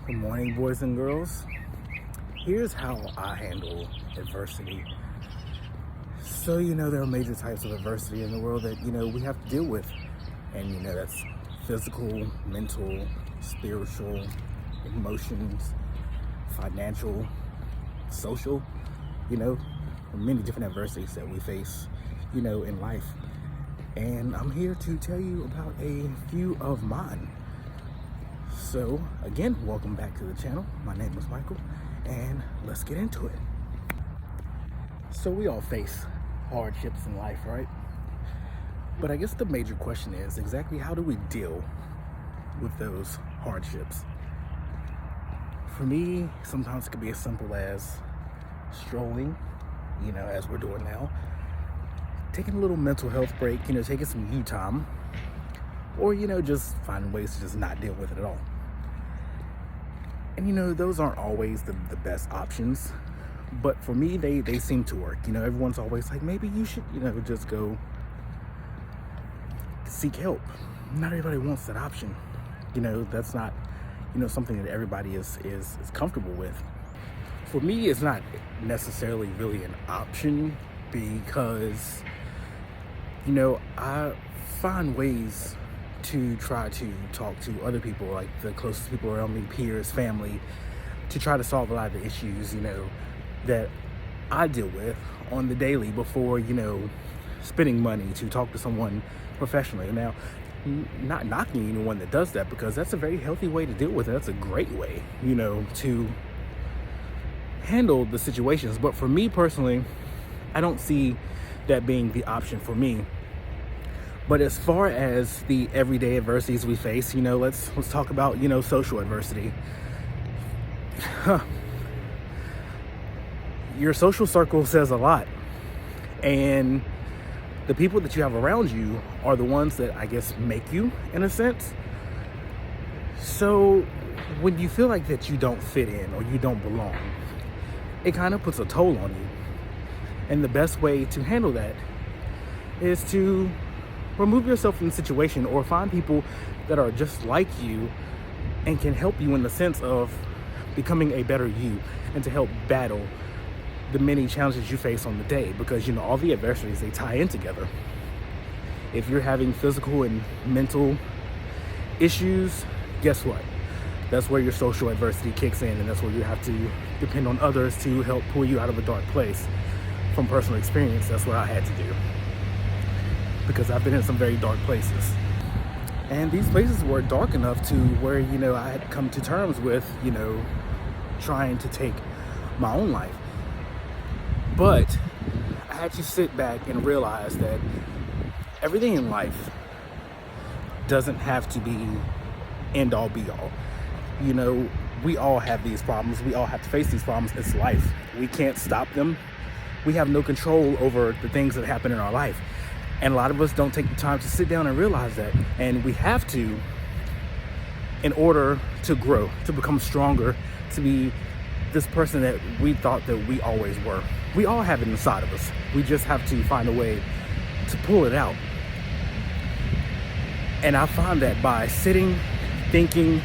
Good morning, boys and girls. Here's how I handle adversity. So, there are major types of adversity in the world that, we have to deal with. And, that's physical, mental, spiritual, emotions, financial, social, many different adversities that we face, in life. And I'm here to tell you about a few of mine. So again, welcome back to the channel. My name is Michael, and let's get into it. So we all face hardships in life, right? But I guess the major question is exactly how do we deal with those hardships? For me, sometimes it could be as simple as strolling, as we're doing now, taking a little mental health break, taking some you time, or, just finding ways to just not deal with it at all. And those aren't always the best options, but for me they seem to work. Everyone's always like, maybe you should just go seek help. Not everybody wants that option. That's not something that everybody is comfortable with. For me, it's not necessarily really an option because I find ways to try to talk to other people, like the closest people around me, peers, family, to try to solve a lot of the issues, that I deal with on the daily before, spending money to talk to someone professionally. Now, not knocking anyone that does that, because that's a very healthy way to deal with it. That's a great way, to handle the situations. But for me personally, I don't see that being the option for me. But as far as the everyday adversities we face, let's talk about, social adversity. Your social circle says a lot. And the people that you have around you are the ones that, I guess, make you, in a sense. So when you feel like that you don't fit in or you don't belong, it kind of puts a toll on you. And the best way to handle that is to remove yourself from the situation, or find people that are just like you and can help you in the sense of becoming a better you, and to help battle the many challenges you face on the day, because all the adversities, they tie in together. If you're having physical and mental issues, guess what? That's where your social adversity kicks in, and that's where you have to depend on others to help pull you out of a dark place. From personal experience, that's what I had to do, because I've been in some very dark places. And these places were dark enough to where, I had come to terms with, trying to take my own life. But I had to sit back and realize that everything in life doesn't have to be end all be all. We all have these problems. We all have to face these problems. It's life. We can't stop them. We have no control over the things that happen in our life. And a lot of us don't take the time to sit down and realize that. And we have to, in order to grow, to become stronger, to be this person that we thought that we always were. We all have it inside of us. We just have to find a way to pull it out. And I find that by sitting, thinking,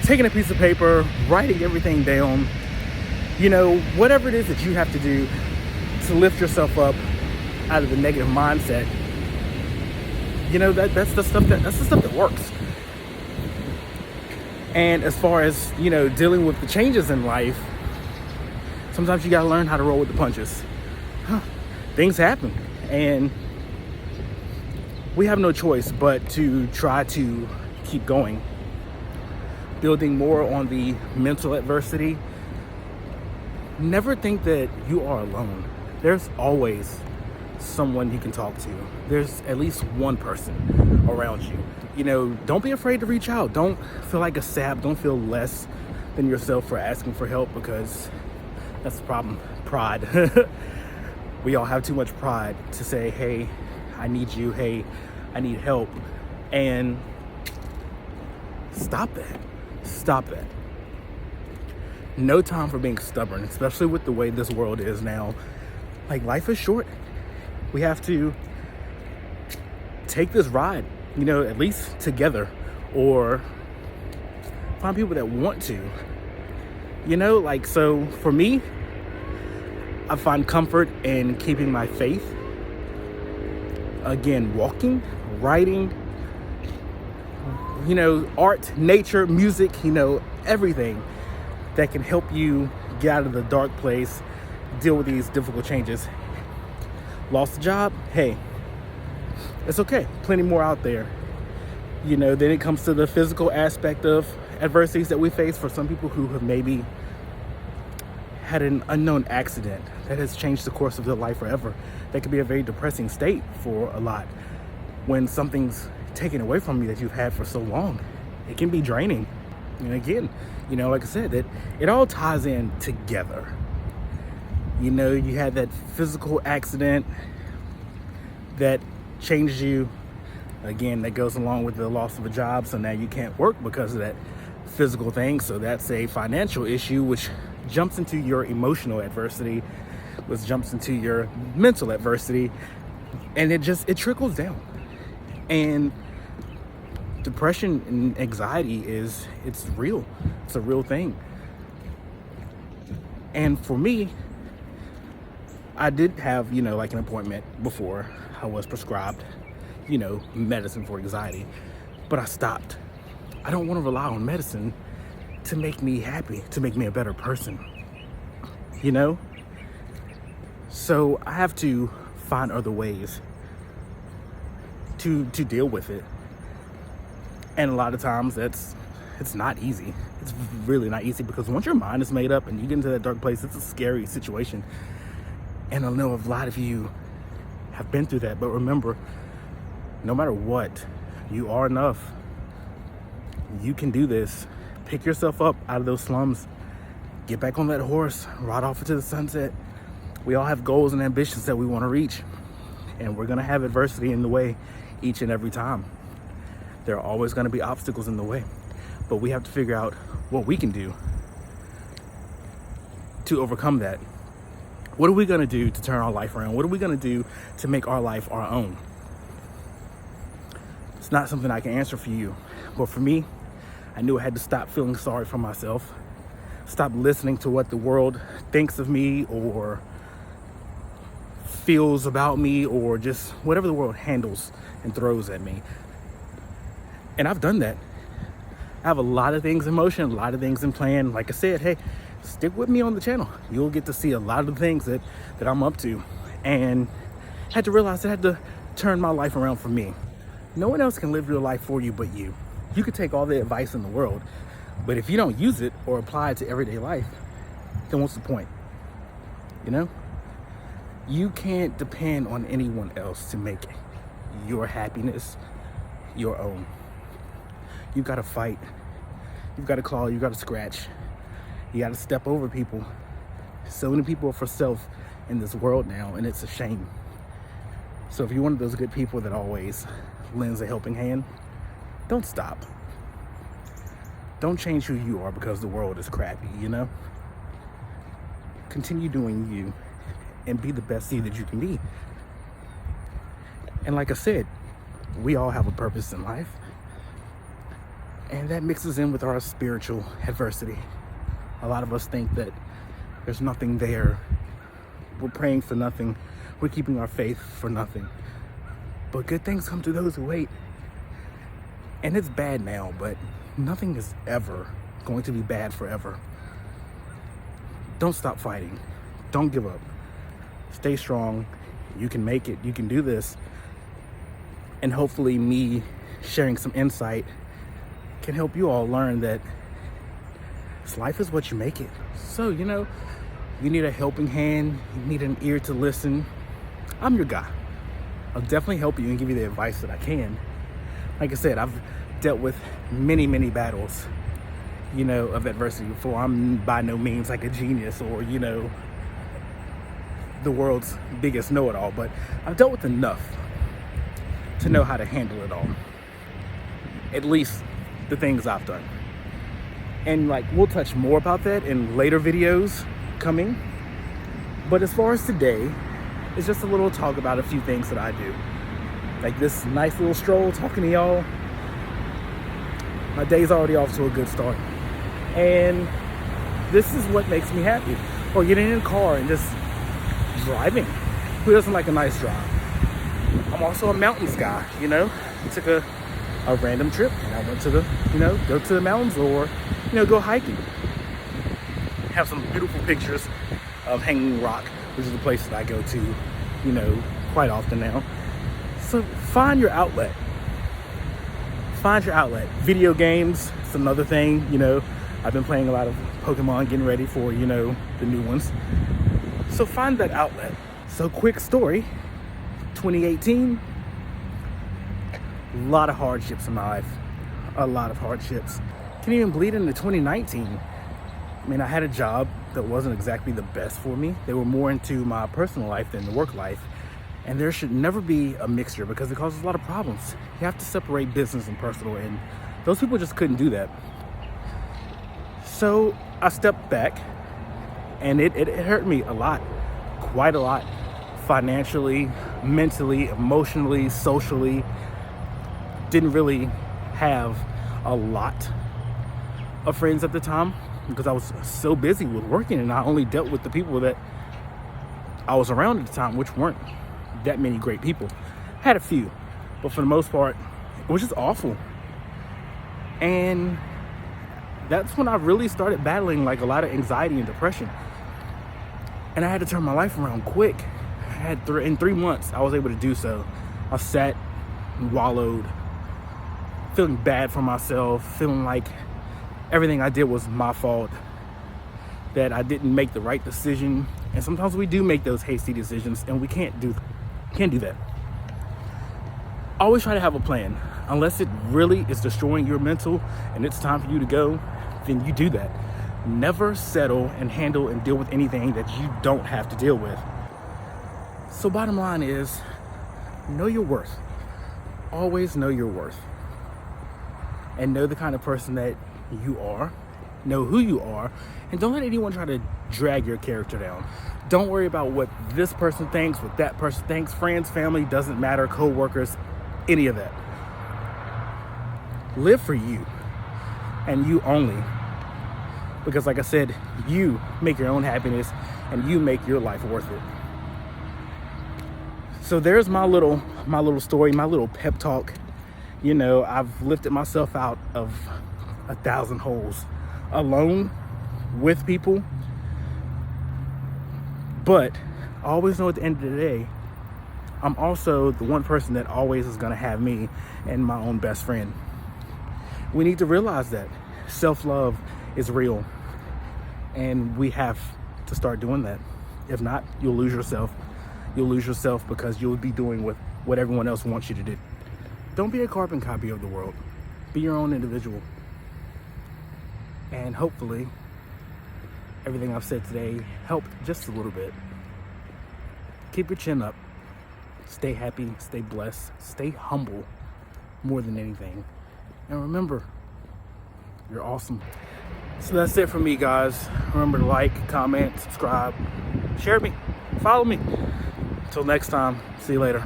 taking a piece of paper, writing everything down, whatever it is that you have to do to lift yourself up out of the negative mindset, that's the stuff that works. And as far as dealing with the changes in life, sometimes you gotta learn how to roll with the punches. Things happen, and we have no choice but to try to keep going, building more on the mental adversity. Never think that you are alone. There's always someone you can talk to. There's at least one person around you. Don't be afraid to reach out. Don't feel like a sap. Don't feel less than yourself for asking for help, because that's the problem. Pride. We all have too much pride to say, hey, I need you. Hey, I need help. And stop that. Stop that. No time for being stubborn, especially with the way this world is now. Like, life is short. We have to take this ride, at least together, or Find people that want to. You know, like, so for me, I find comfort in keeping my faith. Again, walking, writing, you know, art, nature, music, you know, everything that can help you get out of the dark place, deal with these difficult changes. Lost a job? Hey, it's okay. Plenty more out there. You know, then it comes to the physical aspect of adversities that we face. For some people who have maybe had an unknown accident that has changed the course of their life forever, that could be a very depressing state for a lot. When something's taken away from you that you've had for so long, it can be draining. And again, you know, like I said, it all ties in together. You know, you had that physical accident that changed you. Again, that goes along with the loss of a job, so now you can't work because of that physical thing. So that's a financial issue, which jumps into your emotional adversity, which jumps into your mental adversity, and it trickles down. And depression and anxiety it's real. It's a real thing. And for me, I did have, you know, like an appointment before I was prescribed, you know, medicine for anxiety, but I stopped. I don't want to rely on medicine to make me happy, to make me a better person, you know? So I have to find other ways to deal with it. And a lot of times it's not easy. It's really not easy, because once your mind is made up and you get into that dark place, it's a scary situation. And I know a lot of you have been through that, but remember, no matter what, you are enough. You can do this. Pick yourself up out of those slums. Get back on that horse, ride off into the sunset. We all have goals and ambitions that we want to reach, and we're gonna have adversity in the way each and every time. There are always gonna be obstacles in the way, but we have to figure out what we can do to overcome that. What are we gonna do to turn our life around? What are we gonna do to make our life our own? It's not something I can answer for you, but for me, I knew I had to stop feeling sorry for myself, stop listening to what the world thinks of me or feels about me, or just whatever the world handles and throws at me. And I've done that. I have a lot of things in motion, a lot of things in plan. Like I said, hey, stick with me on the channel. You'll get to see a lot of the things that I'm up to. And I had to realize I had to turn my life around for me. No one else can live your life for you but you. You could take all the advice in the world, but if you don't use it or apply it to everyday life, then what's the point? You know? You can't depend on anyone else to make your happiness your own. You gotta fight. You've gotta claw, you gotta scratch. You gotta step over people. So many people are for self in this world now, and it's a shame. So if you're one of those good people that always lends a helping hand, don't stop. Don't change who you are because the world is crappy, you know? Continue doing you and be the best you that you can be. And like I said, we all have a purpose in life, and that mixes in with our spiritual adversity. A lot of us think that there's nothing there. We're praying for nothing. We're keeping our faith for nothing. But good things come to those who wait. And it's bad now, but nothing is ever going to be bad forever. Don't stop fighting. Don't give up. Stay strong. You can make it. You can do this. And hopefully me sharing some insight can help you all learn that life is what you make it. So, you know, you need a helping hand, you need an ear to listen, I'm your guy. I'll definitely help you and give you the advice that I can. Like I said, I've dealt with many, many battles, you know, of adversity before. I'm by no means like a genius or, you know, the world's biggest know-it-all, but I've dealt with enough to know how to handle it all. At least the things I've done. And like, we'll touch more about that in later videos coming. But as far as today, it's just a little talk about a few things that I do. Like this nice little stroll talking to y'all. My day's already off to a good start. And this is what makes me happy. Or getting in a car and just driving. Who doesn't like a nice drive? I'm also a mountains guy, you know. I took a random trip and I went to the, go to the mountains or, go hiking. Have some beautiful pictures of Hanging Rock, which is the place that I go to, quite often now. So find your outlet. Find your outlet. Video games, it's another thing, I've been playing a lot of Pokemon, getting ready for, the new ones. So find that outlet. So quick story, 2018, a lot of hardships in my life. A lot of hardships. Can even bleed into 2019. I mean, I had a job that wasn't exactly the best for me. They were more into my personal life than the work life. And there should never be a mixture because it causes a lot of problems. You have to separate business and personal, and those people just couldn't do that. So I stepped back, and it hurt me a lot, quite a lot, financially, mentally, emotionally, socially. Didn't really have a lot of friends at the time because I was so busy with working, and I only dealt with the people that I was around at the time, which weren't that many great people. Had a few, but for the most part, it was just awful. And that's when I really started battling like a lot of anxiety and depression. And I had to turn my life around quick. In 3 months, I was able to do so. I sat and wallowed, feeling bad for myself, feeling like everything I did was my fault, that I didn't make the right decision. And sometimes we do make those hasty decisions, and we can't do that. Always try to have a plan. Unless it really is destroying your mental and it's time for you to go, then you do that. Never settle and handle and deal with anything that you don't have to deal with. So bottom line is, know your worth. Always know your worth. And know the kind of person that you are. Know who you are. And don't let anyone try to drag your character down. Don't worry about what this person thinks, what that person thinks. Friends, family, doesn't matter. Co-workers, any of that. Live for you. And you only. Because like I said, you make your own happiness and you make your life worth it. So there's my little story, my little pep talk. I've lifted myself out of 1,000 holes alone with people. But I always know at the end of the day, I'm also the one person that always is going to have me and my own best friend. We need to realize that self-love is real, and we have to start doing that. If not, you'll lose yourself. You'll lose yourself because you'll be doing what everyone else wants you to do. Don't be a carbon copy of the world. Be your own individual. And hopefully, everything I've said today helped just a little bit. Keep your chin up. Stay happy, stay blessed, stay humble more than anything. And remember, you're awesome. So that's it for me, guys. Remember to like, comment, subscribe, share me, follow me. Until next time, see you later.